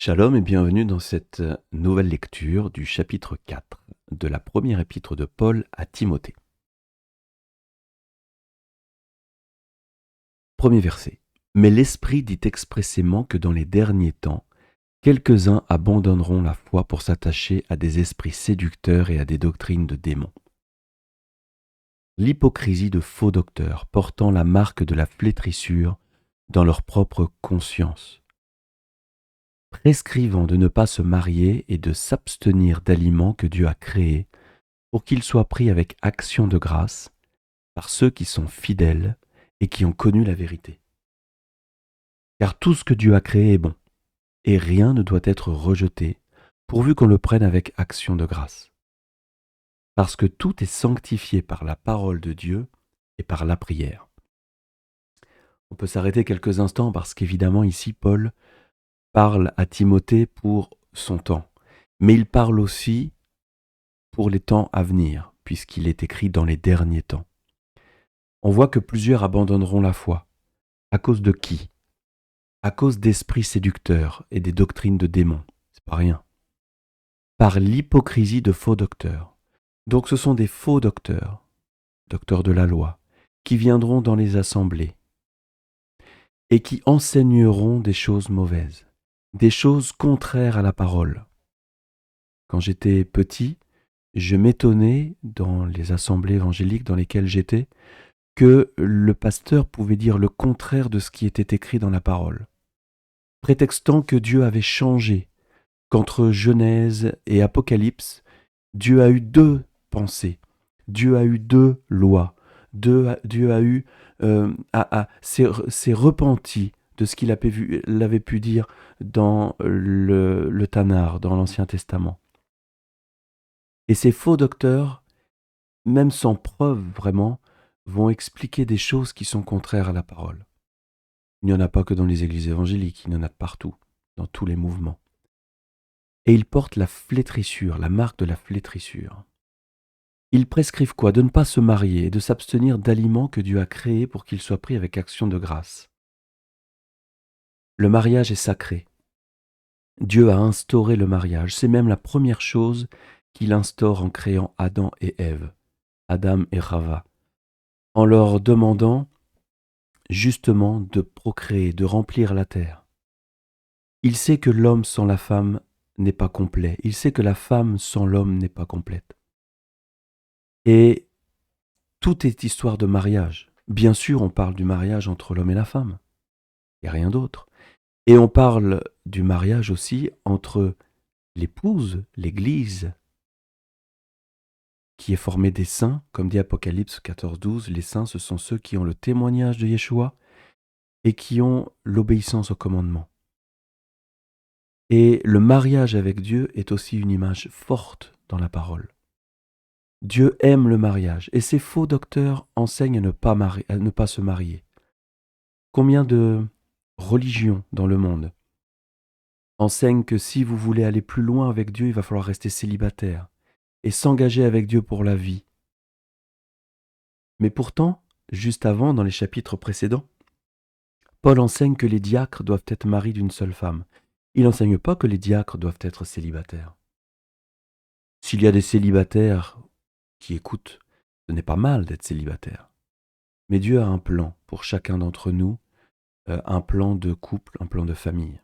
Shalom et bienvenue dans cette nouvelle lecture du chapitre 4 de la première épître de Paul à Timothée. Premier verset. Mais l'Esprit dit expressément que dans les derniers temps, quelques-uns abandonneront la foi pour s'attacher à des esprits séducteurs et à des doctrines de démons. L'hypocrisie de faux docteurs portant la marque de la flétrissure dans leur propre conscience, prescrivant de ne pas se marier et de s'abstenir d'aliments que Dieu a créés pour qu'ils soient pris avec action de grâce par ceux qui sont fidèles et qui ont connu la vérité. Car tout ce que Dieu a créé est bon, et rien ne doit être rejeté, pourvu qu'on le prenne avec action de grâce. Parce que tout est sanctifié par la parole de Dieu et par la prière. On peut s'arrêter quelques instants parce qu'évidemment ici Paul parle à Timothée pour son temps, mais il parle aussi pour les temps à venir, puisqu'il est écrit dans les derniers temps. On voit que plusieurs abandonneront la foi. À cause de qui ? À cause d'esprits séducteurs et des doctrines de démons. C'est pas rien. Par l'hypocrisie de faux docteurs. Donc ce sont des faux docteurs de la loi, qui viendront dans les assemblées et qui enseigneront des choses mauvaises, des choses contraires à la parole. Quand j'étais petit, je m'étonnais dans les assemblées évangéliques dans lesquelles j'étais que le pasteur pouvait dire le contraire de ce qui était écrit dans la parole, prétextant que Dieu avait changé, qu'entre Genèse et Apocalypse, Dieu a eu deux pensées, Dieu a eu deux lois, Dieu a eu, s'est repenti de ce qu'il avait pu dire dans le Tanakh, dans l'Ancien Testament. Et ces faux docteurs, même sans preuve vraiment, vont expliquer des choses qui sont contraires à la parole. Il n'y en a pas que dans les églises évangéliques, il y en a partout, dans tous les mouvements. Et ils portent la flétrissure, la marque de la flétrissure. Ils prescrivent quoi ? De ne pas se marier et de s'abstenir d'aliments que Dieu a créés pour qu'ils soient pris avec action de grâce. Le mariage est sacré. Dieu a instauré le mariage. C'est même la première chose qu'il instaure en créant Adam et Ève, Adam et Chava, en leur demandant justement de procréer, de remplir la terre. Il sait que l'homme sans la femme n'est pas complet. Il sait que la femme sans l'homme n'est pas complète. Et tout est histoire de mariage. Bien sûr, on parle du mariage entre l'homme et la femme. Il n'y a rien d'autre. Et on parle du mariage aussi entre l'épouse, l'Église, qui est formée des saints, comme dit Apocalypse 14-12. Les saints, ce sont ceux qui ont le témoignage de Yeshua et qui ont l'obéissance au commandement. Et le mariage avec Dieu est aussi une image forte dans la parole. Dieu aime le mariage et ces faux docteurs enseignent à ne pas se marier. Combien de religions dans le monde enseignent que si vous voulez aller plus loin avec Dieu, il va falloir rester célibataire et s'engager avec Dieu pour la vie. Mais pourtant, juste avant, dans les chapitres précédents, Paul enseigne que les diacres doivent être mariés d'une seule femme. Il n'enseigne pas que les diacres doivent être célibataires. S'il y a des célibataires qui écoutent, ce n'est pas mal d'être célibataire. Mais Dieu a un plan pour chacun d'entre nous, un plan de couple, un plan de famille.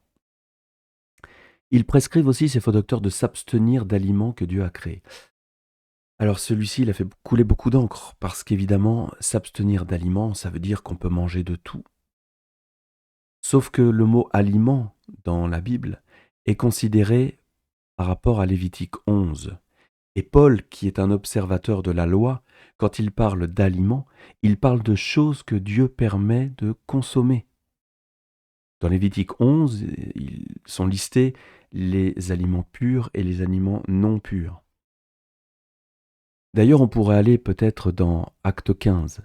Ils prescrivent aussi, ces faux docteurs, de s'abstenir d'aliments que Dieu a créés. Alors celui-ci, il a fait couler beaucoup d'encre, parce qu'évidemment, s'abstenir d'aliments, ça veut dire qu'on peut manger de tout. Sauf que le mot aliment, dans la Bible, est considéré par rapport à Lévitique 11. Et Paul, qui est un observateur de la loi, quand il parle d'aliments, il parle de choses que Dieu permet de consommer. Dans Lévitique 11, ils sont listés les aliments purs et les aliments non purs. D'ailleurs, on pourrait aller peut-être dans Acte 15,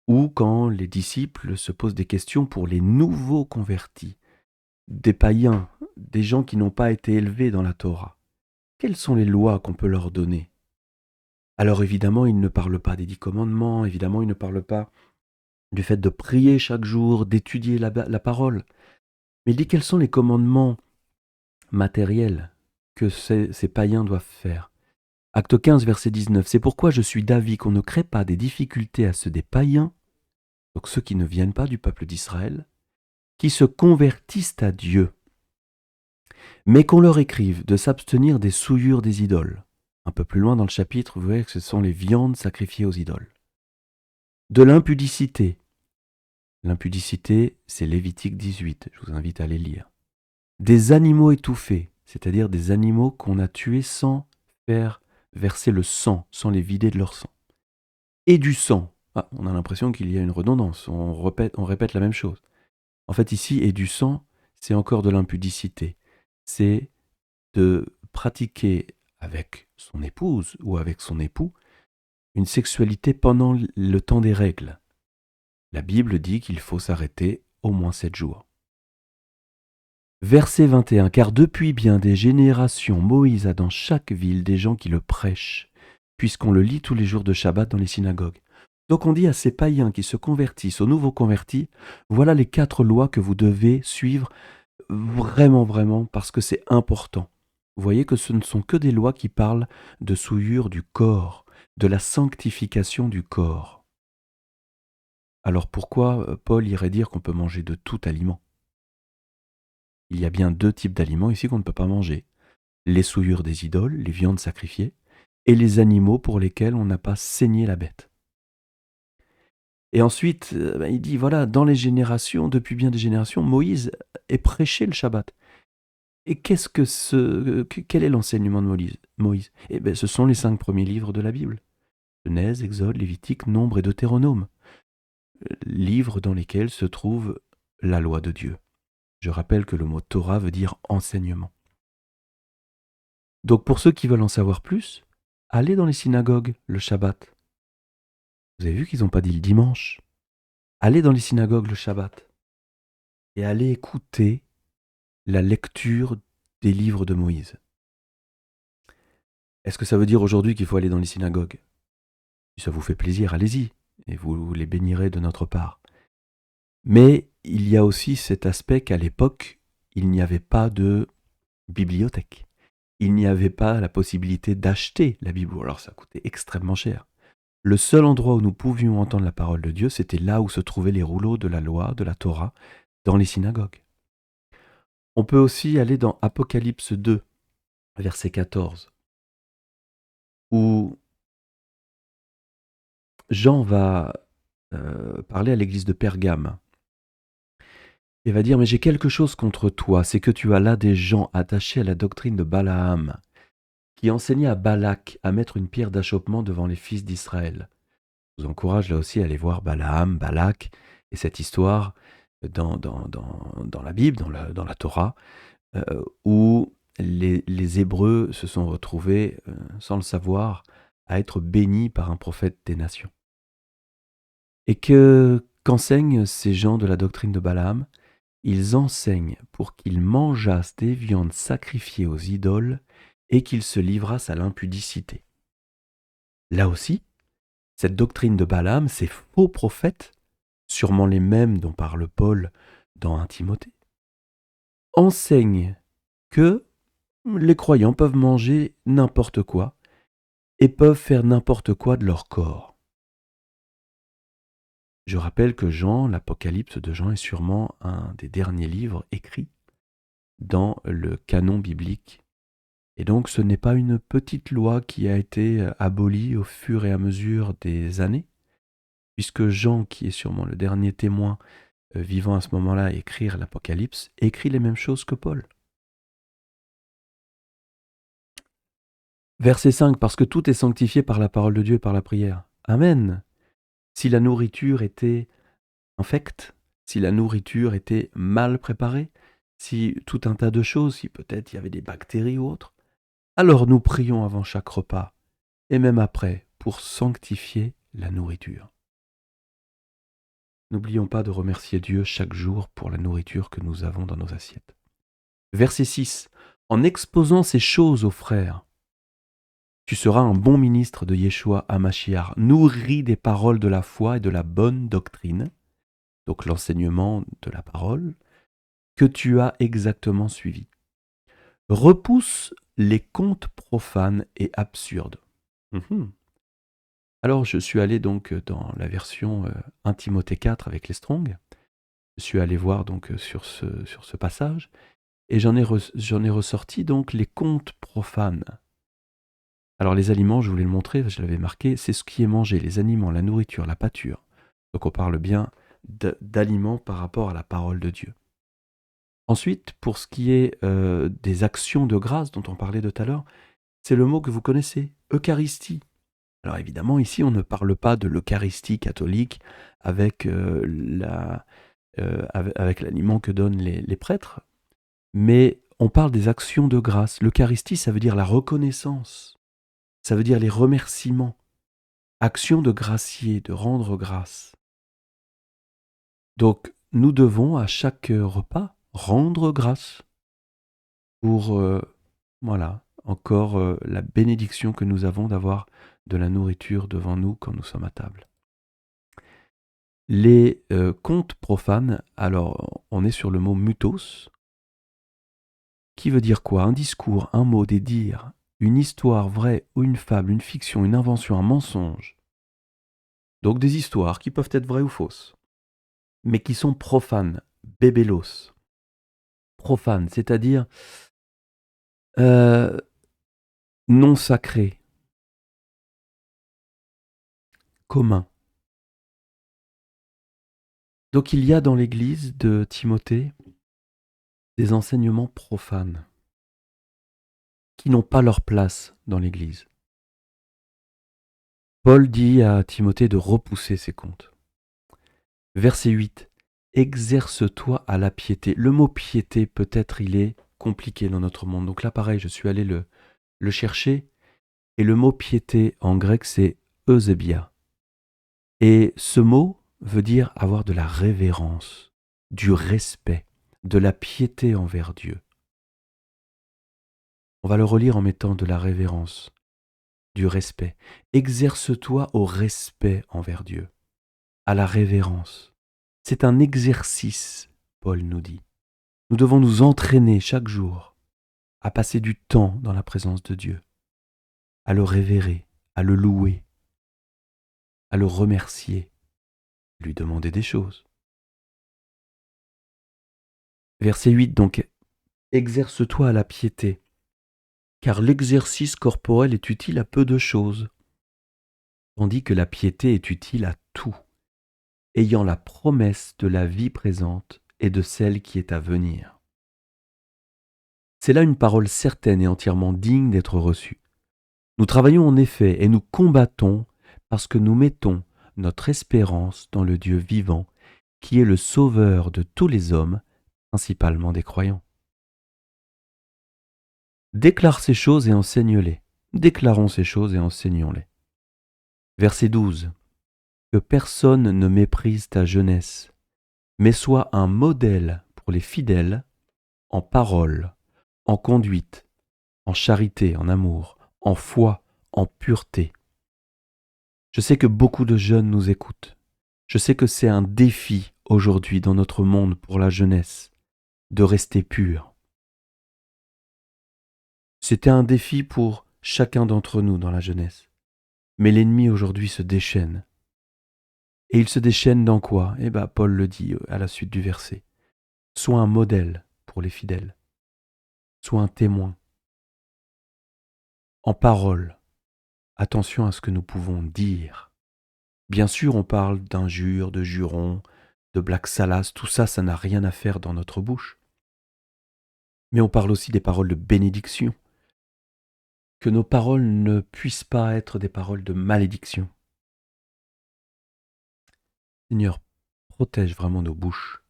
où quand les disciples se posent des questions pour les nouveaux convertis, des païens, des gens qui n'ont pas été élevés dans la Torah. Quelles sont les lois qu'on peut leur donner ? Alors évidemment, ils ne parlent pas des 10 commandements, évidemment, ils ne parlent pas du fait de prier chaque jour, d'étudier la parole. Mais il dit quels sont les commandements matériel que ces païens doivent faire. Acte 15, verset 19. C'est pourquoi je suis d'avis qu'on ne crée pas des difficultés à ceux des païens, donc ceux qui ne viennent pas du peuple d'Israël, qui se convertissent à Dieu, mais qu'on leur écrive de s'abstenir des souillures des idoles. Un peu plus loin dans le chapitre, vous voyez que ce sont les viandes sacrifiées aux idoles. De l'impudicité. L'impudicité, c'est Lévitique 18, je vous invite à les lire. Des animaux étouffés, c'est-à-dire des animaux qu'on a tués sans faire verser le sang, sans les vider de leur sang. Et du sang. Ah, on a l'impression qu'il y a une redondance, on répète la même chose. En fait, ici, et du sang, c'est encore de l'impudicité. C'est de pratiquer avec son épouse ou avec son époux une sexualité pendant le temps des règles. La Bible dit qu'il faut s'arrêter au moins 7 jours. Verset 21. Car depuis bien des générations, Moïse a dans chaque ville des gens qui le prêchent, puisqu'on le lit tous les jours de Shabbat dans les synagogues. Donc on dit à ces païens qui se convertissent, aux nouveaux convertis, voilà les 4 lois que vous devez suivre vraiment, parce que c'est important. Vous voyez que ce ne sont que des lois qui parlent de souillure du corps, de la sanctification du corps. Alors pourquoi Paul irait dire qu'on peut manger de tout aliment ? Il y a bien 2 types d'aliments ici qu'on ne peut pas manger. Les souillures des idoles, les viandes sacrifiées, et les animaux pour lesquels on n'a pas saigné la bête. Et ensuite, il dit, voilà, dans les générations, depuis bien des générations, Moïse ait prêché le Shabbat. Et quel est l'enseignement de Moïse Eh bien, ce sont les 5 premiers livres de la Bible. Genèse, Exode, Lévitique, Nombre et Deutéronome. Livres dans lesquels se trouve la loi de Dieu. Je rappelle que le mot Torah veut dire enseignement. Donc pour ceux qui veulent en savoir plus, allez dans les synagogues le Shabbat. Vous avez vu qu'ils n'ont pas dit le dimanche. Allez dans les synagogues le Shabbat et allez écouter la lecture des livres de Moïse. Est-ce que ça veut dire aujourd'hui qu'il faut aller dans les synagogues ? Si ça vous fait plaisir, allez-y, et vous les bénirez de notre part. Mais il y a aussi cet aspect qu'à l'époque, il n'y avait pas de bibliothèque. Il n'y avait pas la possibilité d'acheter la Bible, alors ça coûtait extrêmement cher. Le seul endroit où nous pouvions entendre la parole de Dieu, c'était là où se trouvaient les rouleaux de la loi, de la Torah, dans les synagogues. On peut aussi aller dans Apocalypse 2, verset 14, où Jean va parler à l'église de Pergame et va dire « Mais j'ai quelque chose contre toi, c'est que tu as là des gens attachés à la doctrine de Balaam, qui enseignait à Balak à mettre une pierre d'achoppement devant les fils d'Israël. » Je vous encourage là aussi à aller voir Balaam, Balak, et cette histoire dans la Bible, dans la Torah, où les Hébreux se sont retrouvés, sans le savoir, à être bénis par un prophète des nations. Et qu'enseignent ces gens de la doctrine de Balaam ? Ils enseignent pour qu'ils mangeassent des viandes sacrifiées aux idoles et qu'ils se livrassent à l'impudicité. Là aussi, cette doctrine de Balaam, ces faux prophètes, sûrement les mêmes dont parle Paul dans 1 Timothée, enseignent que les croyants peuvent manger n'importe quoi et peuvent faire n'importe quoi de leur corps. Je rappelle que l'Apocalypse de Jean est sûrement un des derniers livres écrits dans le canon biblique. Et donc ce n'est pas une petite loi qui a été abolie au fur et à mesure des années, puisque Jean, qui est sûrement le dernier témoin vivant à ce moment-là à écrire l'Apocalypse, écrit les mêmes choses que Paul. Verset 5, parce que tout est sanctifié par la parole de Dieu et par la prière. Amen. Si la nourriture était infecte, si la nourriture était mal préparée, si tout un tas de choses, si peut-être il y avait des bactéries ou autres, alors nous prions avant chaque repas, et même après, pour sanctifier la nourriture. N'oublions pas de remercier Dieu chaque jour pour la nourriture que nous avons dans nos assiettes. Verset 6. En exposant ces choses aux frères, tu seras un bon ministre de Yeshua HaMashiach, nourri des paroles de la foi et de la bonne doctrine, donc l'enseignement de la parole, que tu as exactement suivi. repousse les contes profanes et absurdes. Mhm. Alors, je suis allé donc dans la version 1 Timothée 4 avec les Strong. Je suis allé voir donc sur ce passage et j'en ai ressorti donc les contes profanes. Alors les aliments, je voulais le montrer, je l'avais marqué, c'est ce qui est mangé, les aliments, la nourriture, la pâture. Donc on parle bien d'aliments par rapport à la parole de Dieu. Ensuite, pour ce qui est des actions de grâce dont on parlait tout à l'heure, c'est le mot que vous connaissez, Eucharistie. Alors évidemment, ici, on ne parle pas de l'Eucharistie catholique avec, avec l'aliment que donnent les prêtres, mais on parle des actions de grâce. L'Eucharistie, ça veut dire la reconnaissance, ça veut dire les remerciements, action de gracier, de rendre grâce. Donc, nous devons à chaque repas rendre grâce pour, voilà, encore la bénédiction que nous avons d'avoir de la nourriture devant nous quand nous sommes à table. Les contes profanes, alors on est sur le mot mutos, qui veut dire quoi? Un discours, un mot, des dires, une histoire vraie ou une fable, une fiction, une invention, un mensonge. Donc des histoires qui peuvent être vraies ou fausses, mais qui sont profanes, bébélos. Profanes, c'est-à-dire euh, non sacrées, communs. Donc il y a dans l'église de Timothée des enseignements profanes qui n'ont pas leur place dans l'église. Paul dit à Timothée de repousser ses contes. Verset 8. Exerce-toi à la piété. Le mot piété, peut-être, il est compliqué dans notre monde. Donc là, pareil, je suis allé le chercher. Et le mot piété en grec, c'est eusebia. Et ce mot veut dire avoir de la révérence, du respect, de la piété envers Dieu. On va le relire en mettant de la révérence, du respect. Exerce-toi au respect envers Dieu, à la révérence. C'est un exercice, Paul nous dit. Nous devons nous entraîner chaque jour à passer du temps dans la présence de Dieu, à le révérer, à le louer, à le remercier, lui demander des choses. Verset 8 donc, exerce-toi à la piété, car l'exercice corporel est utile à peu de choses, tandis que la piété est utile à tout, ayant la promesse de la vie présente et de celle qui est à venir. C'est là une parole certaine et entièrement digne d'être reçue. Nous travaillons en effet et nous combattons parce que nous mettons notre espérance dans le Dieu vivant, qui est le sauveur de tous les hommes, principalement des croyants. Déclare ces choses et enseigne-les. Déclarons ces choses et enseignons-les. Verset 12. Que personne ne méprise ta jeunesse, mais sois un modèle pour les fidèles en parole, en conduite, en charité, en amour, en foi, en pureté. Je sais que beaucoup de jeunes nous écoutent. Je sais que c'est un défi aujourd'hui dans notre monde pour la jeunesse de rester pur. C'était un défi pour chacun d'entre nous dans la jeunesse. Mais l'ennemi aujourd'hui se déchaîne. Et il se déchaîne dans quoi? Eh bien, Paul le dit à la suite du verset. Sois un modèle pour les fidèles. Sois un témoin. En parole, attention à ce que nous pouvons dire. Bien sûr, on parle d'injures, de jurons, de blagues salaces, tout ça, ça n'a rien à faire dans notre bouche. Mais on parle aussi des paroles de bénédiction. Que nos paroles ne puissent pas être des paroles de malédiction. Seigneur, protège vraiment nos bouches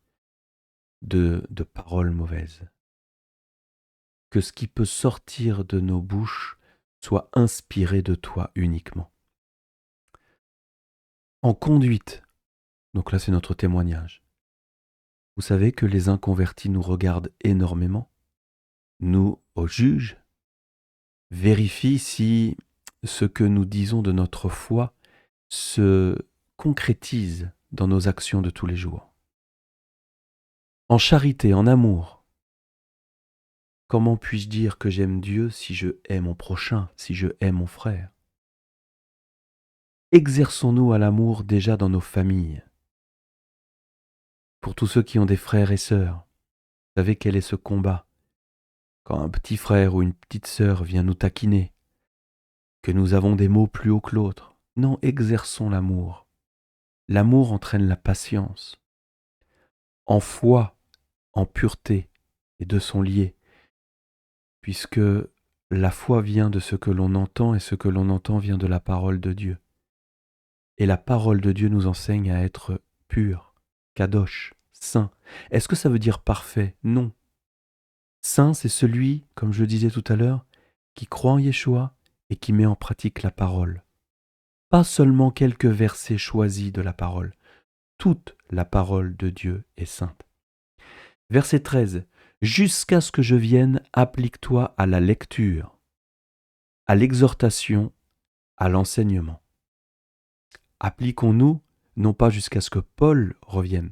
de paroles mauvaises. Que ce qui peut sortir de nos bouches soit inspiré de toi uniquement. En conduite, donc là c'est notre témoignage. Vous savez que les inconvertis nous regardent énormément, nous, au juge, vérifient si ce que nous disons de notre foi se concrétise dans nos actions de tous les jours. En charité, en amour, Comment puis-je dire que j'aime Dieu si je hais mon prochain, si je hais mon frère? Exerçons-nous à l'amour déjà dans nos familles. Pour tous ceux qui ont des frères et sœurs, vous savez quel est ce combat? Quand un petit frère ou une petite sœur vient nous taquiner, que nous avons des mots plus hauts que l'autre. Non, exerçons l'amour. L'amour entraîne la patience. En foi, en pureté, les deux sont liés, puisque la foi vient de ce que l'on entend et ce que l'on entend vient de la parole de Dieu. Et la parole de Dieu nous enseigne à être pur, kadosh, saint. Est-ce que ça veut dire parfait? Non. Saint, c'est celui, comme je le disais tout à l'heure, qui croit en Yeshua et qui met en pratique la parole. Pas seulement quelques versets choisis de la parole. Toute la parole de Dieu est sainte. Verset 13. Jusqu'à ce que je vienne, applique-toi à la lecture, à l'exhortation, à l'enseignement. Appliquons-nous, non pas jusqu'à ce que Paul revienne,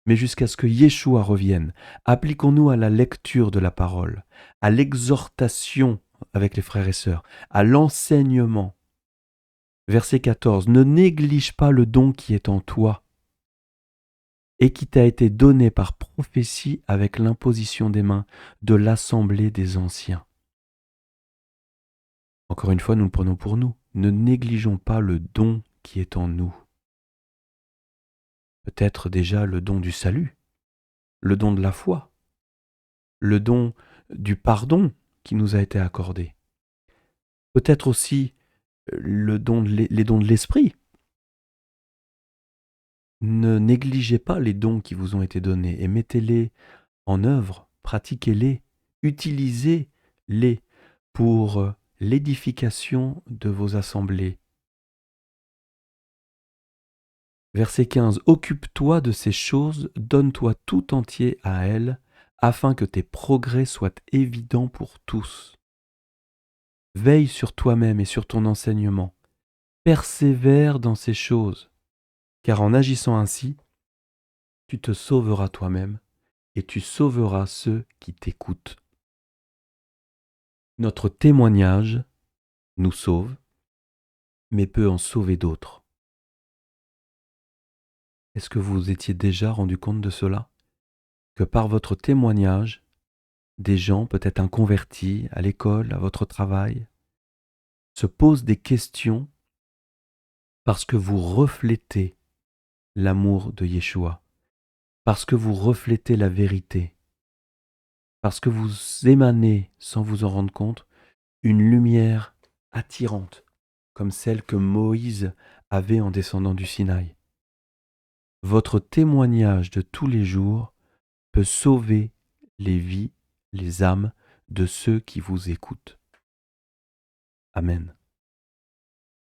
mais jusqu'à ce que Yeshua revienne. Appliquons-nous à la lecture de la parole, à l'exhortation avec les frères et sœurs, à l'enseignement. Verset 14. Ne néglige pas le don qui est en toi et qui t'a été donné par prophétie avec l'imposition des mains de l'assemblée des anciens. Encore une fois, nous le prenons pour nous. Ne négligeons pas le don qui est en nous. Peut-être déjà le don du salut, le don de la foi, le don du pardon qui nous a été accordé. Peut-être aussi les dons de l'esprit. Ne négligez pas les dons qui vous ont été donnés et mettez-les en œuvre, pratiquez-les, utilisez-les pour l'édification de vos assemblées. Verset 15. Occupe-toi de ces choses, donne-toi tout entier à elles, afin que tes progrès soient évidents pour tous. Veille sur toi-même et sur ton enseignement. Persévère dans ces choses, car en agissant ainsi, tu te sauveras toi-même et tu sauveras ceux qui t'écoutent. Notre témoignage nous sauve, mais peut en sauver d'autres. Est-ce que vous vous étiez déjà rendu compte de cela? Que par votre témoignage, des gens, peut-être inconvertis, à l'école, à votre travail, se posent des questions parce que vous reflétez l'amour de Yeshua, parce que vous reflétez la vérité, parce que vous émanez, sans vous en rendre compte, une lumière attirante, comme celle que Moïse avait en descendant du Sinaï. Votre témoignage de tous les jours peut sauver les vies, les âmes de ceux qui vous écoutent. Amen.